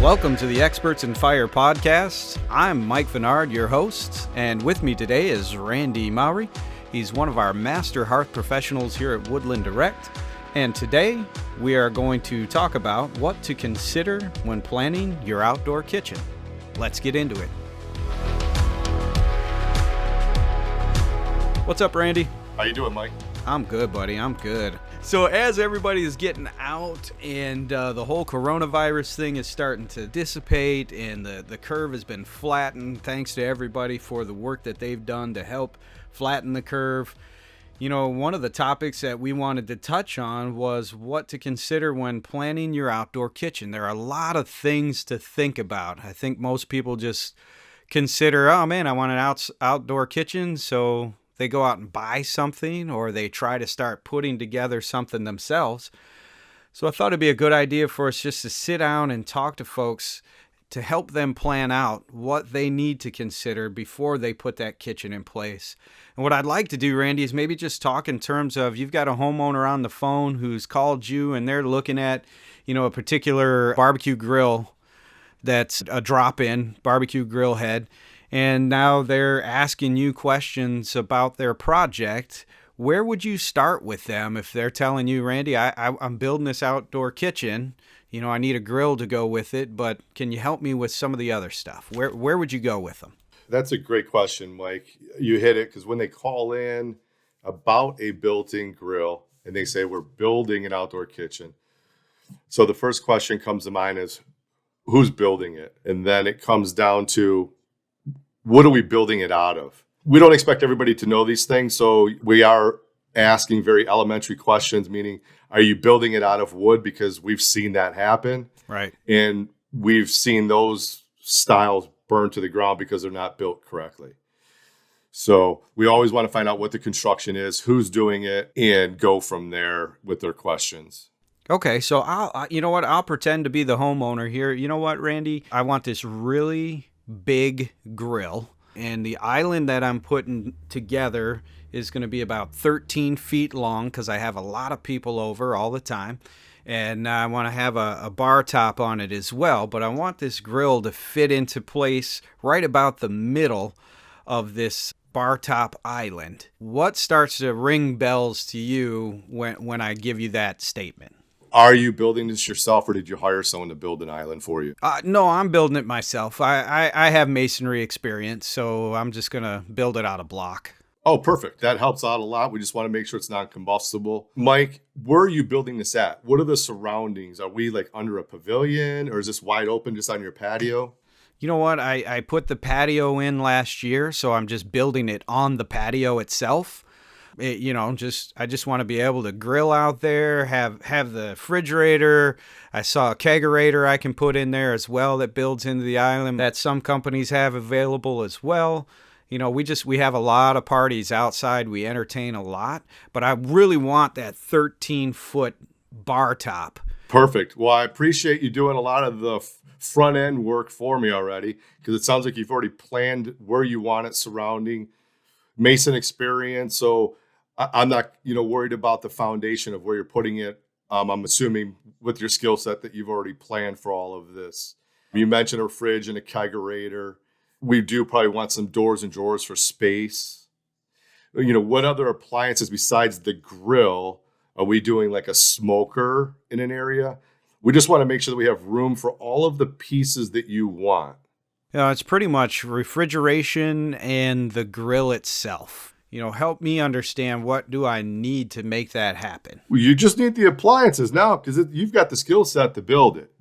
Welcome to the Experts in Fire podcast. I'm Mike Vennard, your host, and with me today is Randy Mowry. He's one of our master hearth professionals here at Woodland Direct, and today we are going to talk about what to consider when planning your outdoor kitchen. Let's get into it. What's up, Randy? How you doing, Mike? I'm good, buddy. I'm good. So as everybody is getting out and the whole coronavirus thing is starting to dissipate and the curve has been flattened, thanks to everybody for the work that they've done to help flatten the curve. You know, one of the topics that we wanted to touch on was what to consider when planning your outdoor kitchen. There are a lot of things to think about. I think most people just consider, oh man, I want an outdoor kitchen, so they go out and buy something, or they try to start putting together something themselves. So I thought it'd be a good idea for us just to sit down and talk to folks to help them plan out what they need to consider before they put that kitchen in place. And what I'd like to do, Randy, is maybe just talk in terms of you've got a homeowner on the phone who's called you and they're looking at, a particular barbecue grill that's a drop-in barbecue grill head. And now they're asking you questions about their project. Where would you start with them if they're telling you, Randy, I'm building this outdoor kitchen. I need a grill to go with it, but can you help me with some of the other stuff? Where would you go with them? That's a great question, Mike. You hit it, because when they call in about a built-in grill and they say we're building an outdoor kitchen, so the first question comes to mind is who's building it? And then it comes down to, what are we building it out of? We don't expect everybody to know these things, so we are asking very elementary questions, meaning, are you building it out of wood? Because we've seen that happen. Right. And we've seen those styles burn to the ground because they're not built correctly. So we always want to find out what the construction is, who's doing it, and go from there with their questions. Okay, so I'll pretend to be the homeowner here. You know what, Randy? I want this really big grill, and the island that I'm putting together is going to be about 13 feet long because I have a lot of people over all the time, and I want to have a bar top on it as well, but I want this grill to fit into place right about the middle of this bar top island. What starts to ring bells to you when I give you that statement? Are you building this yourself, or did you hire someone to build an island for you? No, I'm building it myself. I have masonry experience, so I'm just going to build it out of block. Oh, perfect. That helps out a lot. We just want to make sure it's not combustible. Mike, where are you building this at? What are the surroundings? Are we like under a pavilion, or is this wide open just on your patio? You know what? I put the patio in last year, so I'm just building it on the patio itself. I just want to be able to grill out there, have the refrigerator. I saw a kegerator I can put in there as well that builds into the island that some companies have available as well. We have a lot of parties outside. We entertain a lot, but I really want that 13-foot bar top. Perfect. Well, I appreciate you doing a lot of the front end work for me already, because it sounds like you've already planned where you want it surrounding Mason experience. So I'm not, worried about the foundation of where you're putting it. I'm assuming with your skill set that you've already planned for all of this. You mentioned a fridge and a kegerator. We do probably want some doors and drawers for space. What other appliances besides the grill are we doing? Like a smoker in an area? We just want to make sure that we have room for all of the pieces that you want. It's pretty much refrigeration and the grill itself. Help me understand, what do I need to make that happen? Well, you just need the appliances now, because you've got the skill set to build it.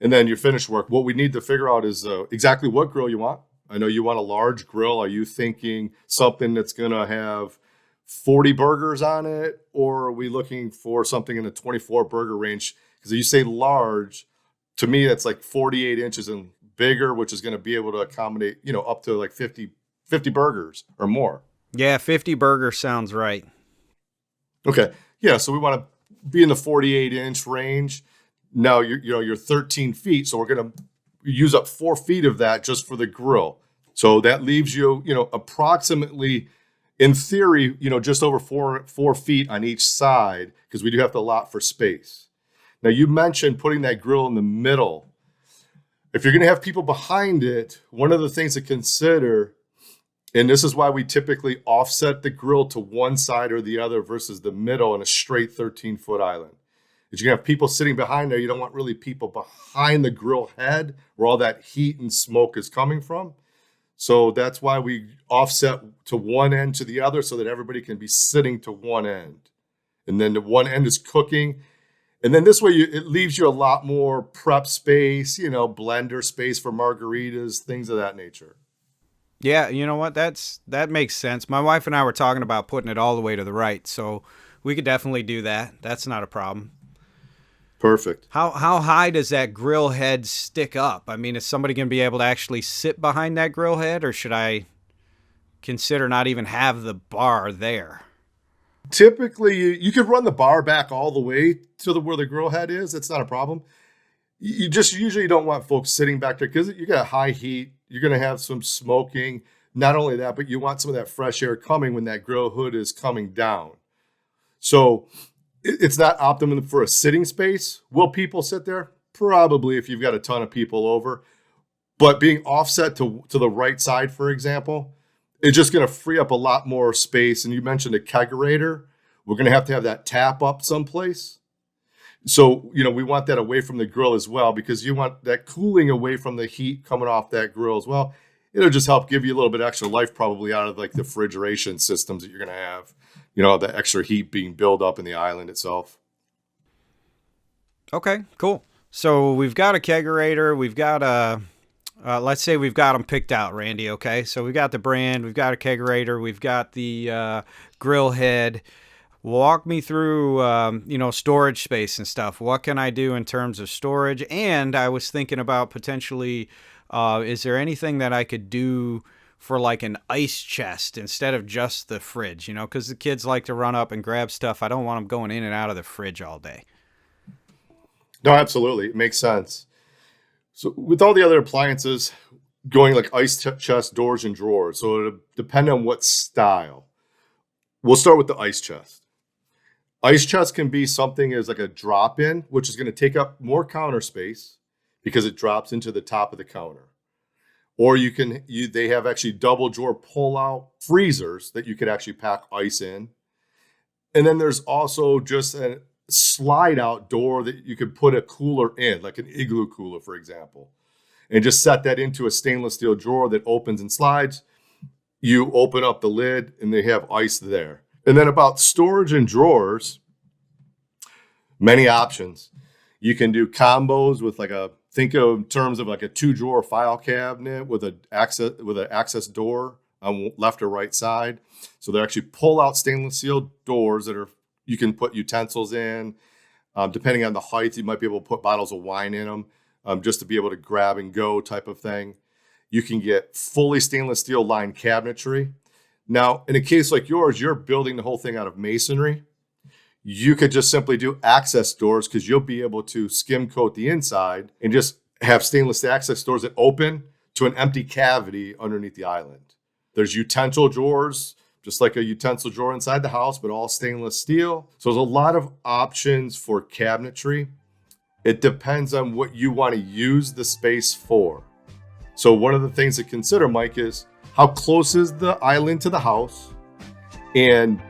And then your finished work. What we need to figure out is exactly what grill you want. I know you want a large grill. Are you thinking something that's going to have 40 burgers on it? Or are we looking for something in the 24 burger range? Because you say large, to me, that's like 48 inches and bigger, which is going to be able to accommodate, up to like 50 burgers or more. Yeah, 50 burgers sounds right. Okay. Yeah, so we want to be in the 48-inch range. Now, you're 13 feet, so we're going to use up 4 feet of that just for the grill. So that leaves you, approximately, in theory, just over 4 feet on each side, because we do have to allot for space. Now, you mentioned putting that grill in the middle. If you're going to have people behind it, one of the things to consider, and this is why we typically offset the grill to one side or the other versus the middle in a straight 13-foot island. Is you're going to have people sitting behind there. You don't want really people behind the grill head where all that heat and smoke is coming from. So that's why we offset to one end to the other so that everybody can be sitting to one end. And then the one end is cooking. And then this way it leaves you a lot more prep space, blender space for margaritas, things of that nature. Yeah, you know what? That makes sense. My wife and I were talking about putting it all the way to the right, so we could definitely do that. That's not a problem. Perfect. How high does that grill head stick up? I mean, is somebody going to be able to actually sit behind that grill head, or should I consider not even have the bar there? Typically, you could run the bar back all the way to where the grill head is. It's not a problem. You just usually don't want folks sitting back there because you got high heat. You're going to have some smoking. Not only that, but you want some of that fresh air coming when that grill hood is coming down. So it's not optimum for a sitting space. Will people sit there? Probably if you've got a ton of people over. But being offset to the right side, for example, it's just going to free up a lot more space. And you mentioned a kegerator. We're going to have that tap up someplace. So, we want that away from the grill as well, because you want that cooling away from the heat coming off that grill as well. It'll just help give you a little bit extra life probably out of like the refrigeration systems that you're going to have, the extra heat being built up in the island itself. Okay, cool. So we've got a kegerator. We've got let's say we've got them picked out, Randy. Okay. So we've got the brand, we've got a kegerator, we've got the grill head. Walk me through, storage space and stuff. What can I do in terms of storage? And I was thinking about potentially, is there anything that I could do for like an ice chest instead of just the fridge? Because the kids like to run up and grab stuff. I don't want them going in and out of the fridge all day. No, absolutely. It makes sense. So with all the other appliances going like ice chest, doors, and drawers, so it'll depend on what style. We'll start with the ice chest. Ice chest can be something as like a drop-in, which is going to take up more counter space because it drops into the top of the counter. Or they have actually double drawer pull-out freezers that you could actually pack ice in. And then there's also just a slide-out door that you could put a cooler in, like an igloo cooler, for example, and just set that into a stainless steel drawer that opens and slides. You open up the lid and they have ice there. And then about storage and drawers, many options. You can do combos with think of in terms of like a 2-drawer file cabinet with an access door on left or right side. So they're actually pull out stainless steel doors that you can put utensils in. Depending on the height, you might be able to put bottles of wine in them just to be able to grab and go type of thing. You can get fully stainless steel lined cabinetry. Now, in a case like yours, you're building the whole thing out of masonry. You could just simply do access doors because you'll be able to skim coat the inside and just have stainless access doors that open to an empty cavity underneath the island. There's utensil drawers, just like a utensil drawer inside the house, but all stainless steel. So there's a lot of options for cabinetry. It depends on what you want to use the space for. So one of the things to consider, Mike, is how close is the island to the house? And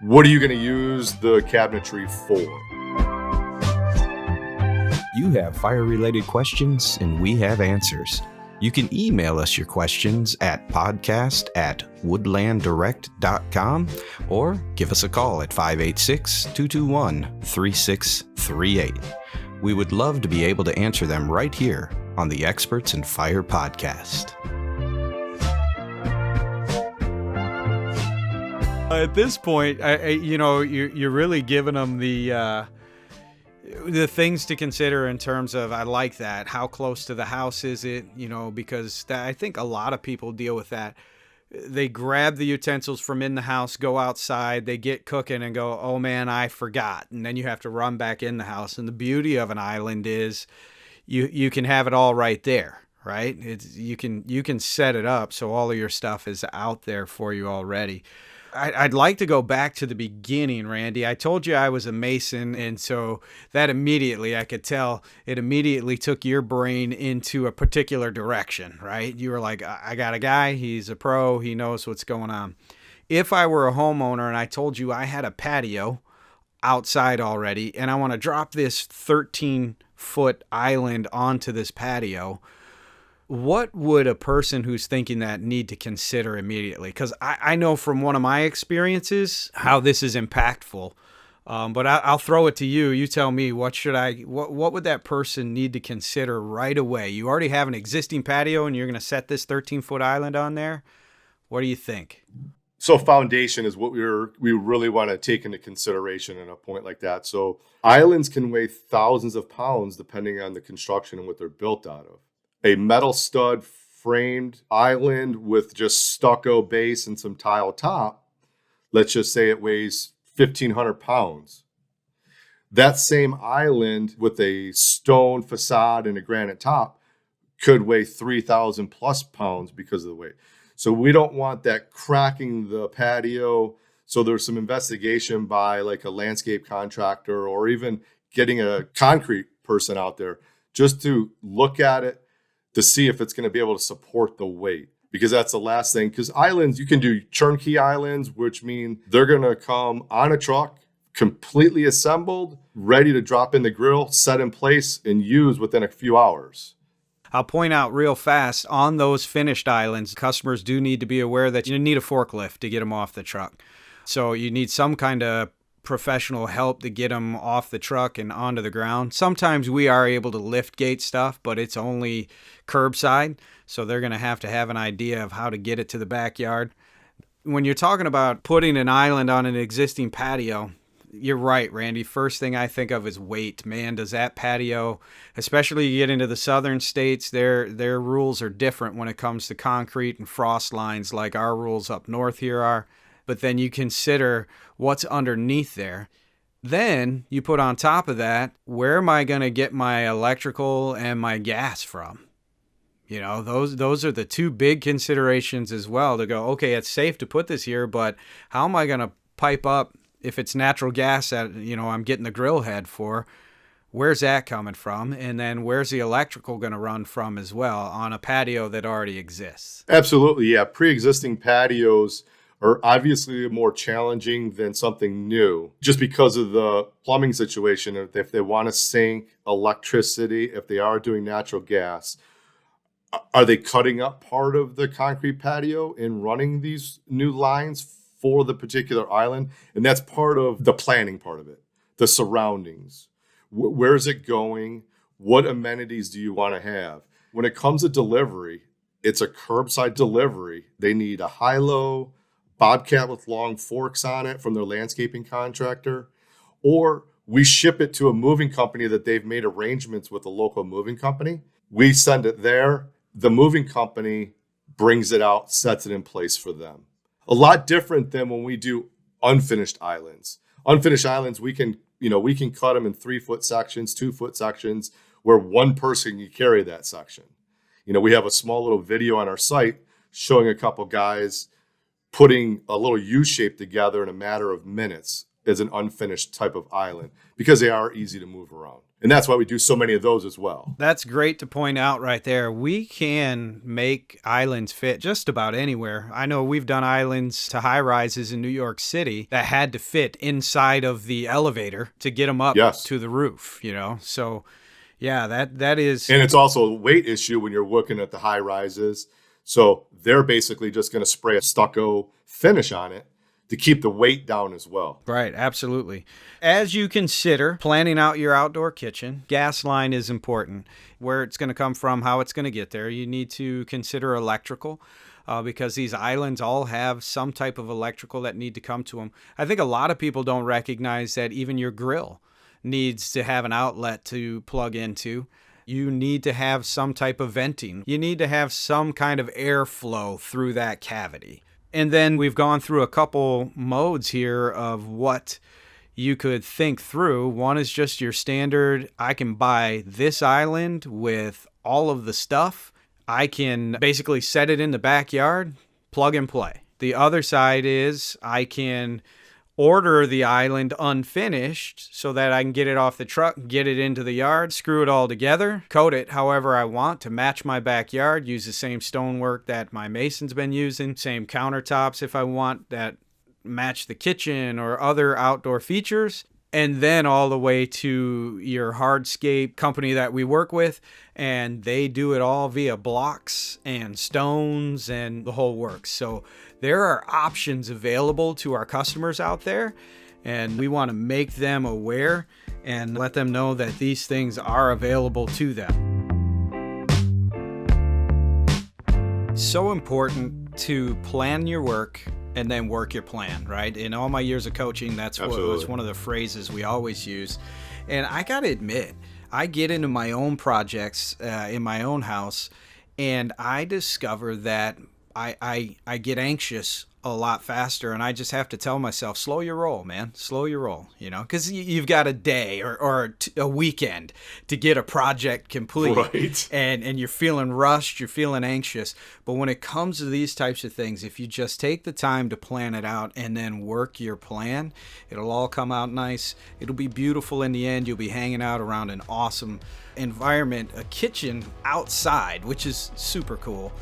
what are you going to use the cabinetry for? You have fire-related questions, and we have answers. You can email us your questions at podcast@woodlanddirect.com or give us a call at 586-221-3638. We would love to be able to answer them right here on the Experts in Fire podcast. At this point, you're really giving them the things to consider in terms of, I like that. How close to the house is it? Because I think a lot of people deal with that. They grab the utensils from in the house, go outside, they get cooking and go, oh man, I forgot. And then you have to run back in the house. And the beauty of an island is you can have it all right there, right? You can set it up so all of your stuff is out there for you already. I'd like to go back to the beginning, Randy. I told you I was a mason, and so that immediately, I could tell, it immediately took your brain into a particular direction, right? You were like, I got a guy, he's a pro, he knows what's going on. If I were a homeowner and I told you I had a patio outside already, and I want to drop this 13-foot island onto this patio, what would a person who's thinking that need to consider immediately? Because I know from one of my experiences how this is impactful. But I'll throw it to you. You tell me, what would that person need to consider right away? You already have an existing patio and you're going to set this 13-foot island on there. What do you think? So foundation is what we really want to take into consideration in a point like that. So islands can weigh thousands of pounds depending on the construction and what they're built out of. A metal stud framed island with just stucco base and some tile top, let's just say it weighs 1,500 pounds. That same island with a stone facade and a granite top could weigh 3,000 plus pounds because of the weight. So we don't want that cracking the patio. So there's some investigation by like a landscape contractor or even getting a concrete person out there just to look at it to see if it's going to be able to support the weight, because that's the last thing. Because islands, you can do turnkey islands, which mean they're going to come on a truck, completely assembled, ready to drop in the grill, set in place, and use within a few hours. I'll point out real fast, on those finished islands, customers do need to be aware that you need a forklift to get them off the truck. So you need some kind of professional help to get them off the truck and onto the ground. Sometimes we are able to lift gate stuff, but it's only curbside. So they're going to have an idea of how to get it to the backyard. When you're talking about putting an island on an existing patio, you're right, Randy. First thing I think of is weight. Man, does that patio, especially you get into the southern states, their rules are different when it comes to concrete and frost lines like our rules up north here are. But then you consider what's underneath there. Then you put on top of that, where am I going to get my electrical and my gas from? You know, those are the two big considerations as well, to go, okay, it's safe to put this here, but how am I going to pipe up if it's natural gas that, I'm getting the grill head for? Where's that coming from? And then where's the electrical going to run from as well on a patio that already exists? Absolutely, yeah. Pre-existing patios are obviously more challenging than something new, just because of the plumbing situation. If they want to sink electricity, if they are doing natural gas, are they cutting up part of the concrete patio and running these new lines for the particular island? And that's part of the planning part of it, the surroundings. Where is it going? What amenities do you want to have? When it comes to delivery, it's a curbside delivery. They need a high-low Bobcat with long forks on it from their landscaping contractor, or we ship it to a moving company that they've made arrangements with a local moving company. We send it there. The moving company brings it out, sets it in place for them. A lot different than when we do unfinished islands. Unfinished islands, we can cut them in 3-foot sections, 2-foot sections, where one person can carry that section. We have a small little video on our site showing a couple guys putting a little U shape together in a matter of minutes as an unfinished type of island, because they are easy to move around. And that's why we do so many of those as well. That's great to point out right there. We can make islands fit just about anywhere. I know we've done islands to high rises in New York City that had to fit inside of the elevator to get them up to the roof, So yeah, that is. And it's also a weight issue when you're looking at the high rises. So they're basically just going to spray a stucco finish on it to keep the weight down as well. Right, absolutely. As you consider planning out your outdoor kitchen, gas line is important. Where it's going to come from, how it's going to get there. You need to consider electrical, because these islands all have some type of electrical that need to come to them. I think a lot of people don't recognize that even your grill needs to have an outlet to plug into. You need to have some type of venting. You need to have some kind of airflow through that cavity. And then we've gone through a couple modes here of what you could think through. One is just your standard, I can buy this island with all of the stuff. I can basically set it in the backyard, plug and play. The other side is I can order the island unfinished so that I can get it off the truck, get it into the yard, screw it all together, coat it however I want to match my backyard, use the same stonework that my mason's been using, same countertops if I want that match the kitchen or other outdoor features. And then all the way to your hardscape company that we work with, and they do it all via blocks and stones and the whole works. So there are options available to our customers out there, and we want to make them aware and let them know that these things are available to them. So important to plan your work and then work your plan, right? In all my years of coaching, that's one of the phrases we always use. And I gotta admit, I get into my own projects in my own house, and I discover that I get anxious a lot faster, and I just have to tell myself, slow your roll, man, slow your roll, because you've got a day or a weekend to get a project complete, right? And you're feeling rushed, you're feeling anxious. But when it comes to these types of things, if you just take the time to plan it out and then work your plan, it'll all come out nice. It'll be beautiful in the end. You'll be hanging out around an awesome environment, a kitchen outside, which is super cool.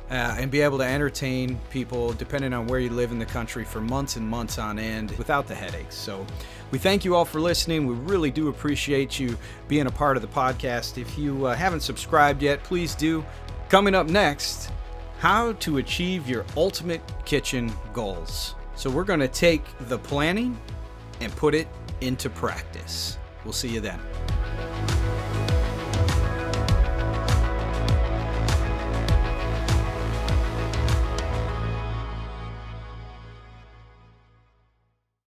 And be able to entertain people, depending on where you live in the country, for months and months on end without the headaches. So we thank you all for listening. We really do appreciate you being a part of the podcast. If you haven't subscribed yet, please do. Coming up next, how to achieve your ultimate kitchen goals. So we're going to take the planning and put it into practice. We'll see you then.